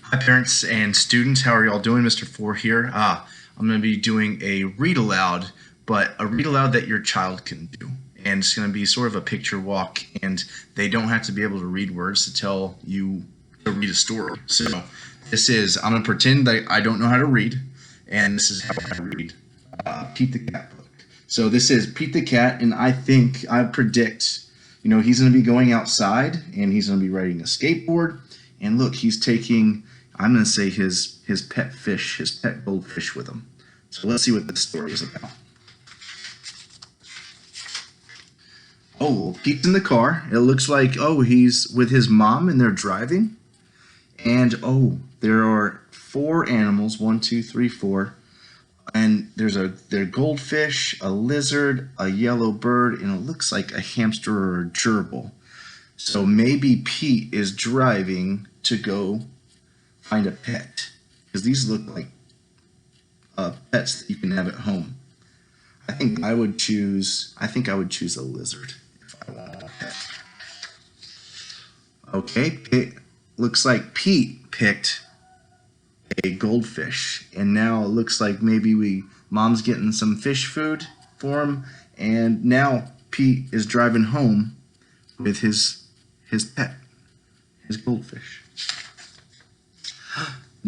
Hi, parents and students. How are y'all doing? Mr. Fore here. I'm going to be doing a read aloud, but a read aloud that your child can do. And it's going to be sort of a picture walk, and they don't have to be able to read words to tell you to read a story. So, I'm going to pretend that I don't know how to read, and this is how I read Pete the Cat book. So, this is Pete the Cat, and I predict, he's going to be going outside, and he's going to be riding a skateboard. And look, he's taking, I'm going to say his pet fish, his pet goldfish with him. So let's see what this story is about. Oh, Pete's in the car. It looks like, he's with his mom and they're driving. And, there are 4 animals, 1, 2, 3, 4. And there's a goldfish, a lizard, a yellow bird, and it looks like a hamster or a gerbil. So maybe Pete is driving to go find a pet, because these look like pets that you can have at home. I think I would choose a lizard if I want a pet. Okay, looks like Pete picked a goldfish, and now it looks like maybe mom's getting some fish food for him, and now Pete is driving home with his pet, his goldfish.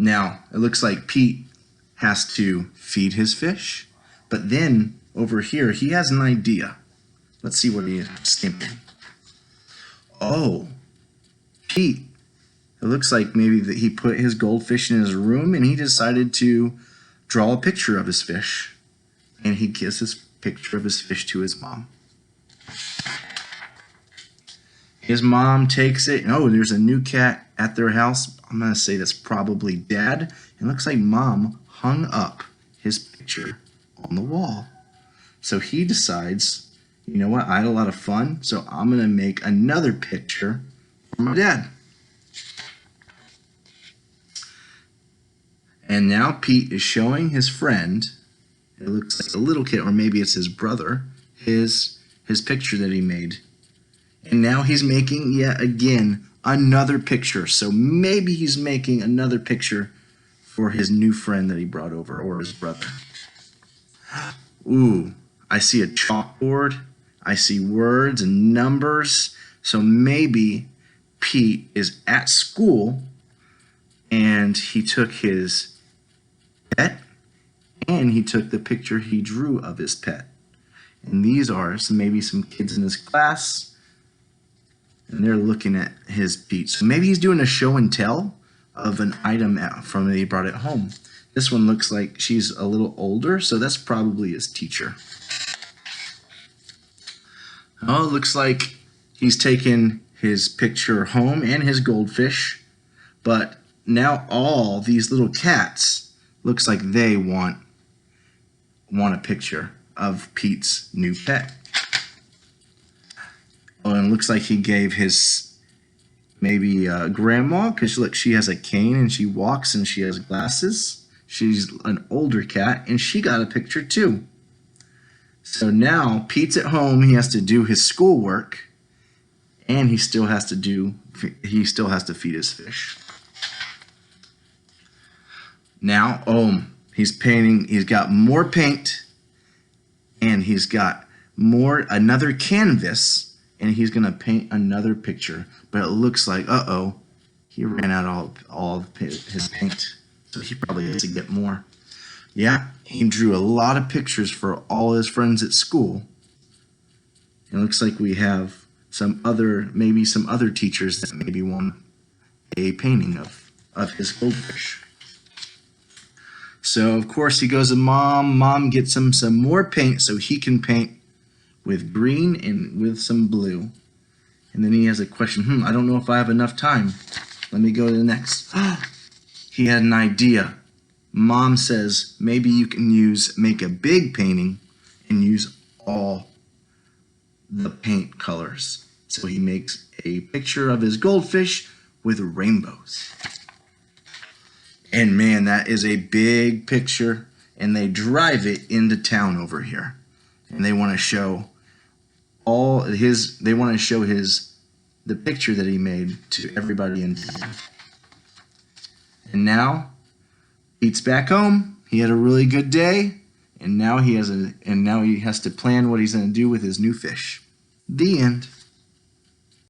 Now, it looks like Pete has to feed his fish, but then over here, he has an idea. Let's see what he is thinking. Oh, Pete, it looks like maybe that he put his goldfish in his room and he decided to draw a picture of his fish. And he gives this picture of his fish to his mom. His mom takes it, and there's a new cat at their house. I'm going to say that's probably Dad. It looks like Mom hung up his picture on the wall. So he decides, you know what, I had a lot of fun, so I'm going to make another picture for my dad. And now Pete is showing his friend, it looks like a little kid, or maybe it's his brother, his picture that he made. And now he's making, yet again, another picture. So maybe he's making another picture for his new friend that he brought over, or his brother. Ooh, I see a chalkboard. I see words and numbers. So maybe Pete is at school and he took his pet and he took the picture he drew of his pet. And these are maybe some kids in his class. And they're looking at his Pete. So maybe he's doing a show and tell of an item from that he brought it home. This one looks like she's a little older, so that's probably his teacher. Oh, it looks like he's taken his picture home and his goldfish, but now all these little cats looks like they want a picture of Pete's new pet. Oh, and it looks like he gave his maybe grandma, because look, she has a cane and she walks and she has glasses. She's an older cat and she got a picture too. So now Pete's at home. He has to do his schoolwork, and he still has to feed his fish. Now, he's painting. He's got more paint, and he's got another canvas. And he's going to paint another picture. But it looks like, he ran out all of his paint. So he probably has to get more. Yeah, he drew a lot of pictures for all his friends at school. It looks like we have maybe some other teachers that maybe want a painting of his goldfish. So, of course, he goes to Mom. Mom gets him some more paint so he can paint with green and with some blue. And then he has a question, I don't know if I have enough time. Let me go to the next. He had an idea. Mom says, maybe you can make a big painting and use all the paint colors. So he makes a picture of his goldfish with rainbows. And man, that is a big picture, and they drive it into town over here. And they want to show the picture that he made to everybody in town. And now Pete's back home. He had a really good day, and now he has to plan what he's going to do with his new fish. The end.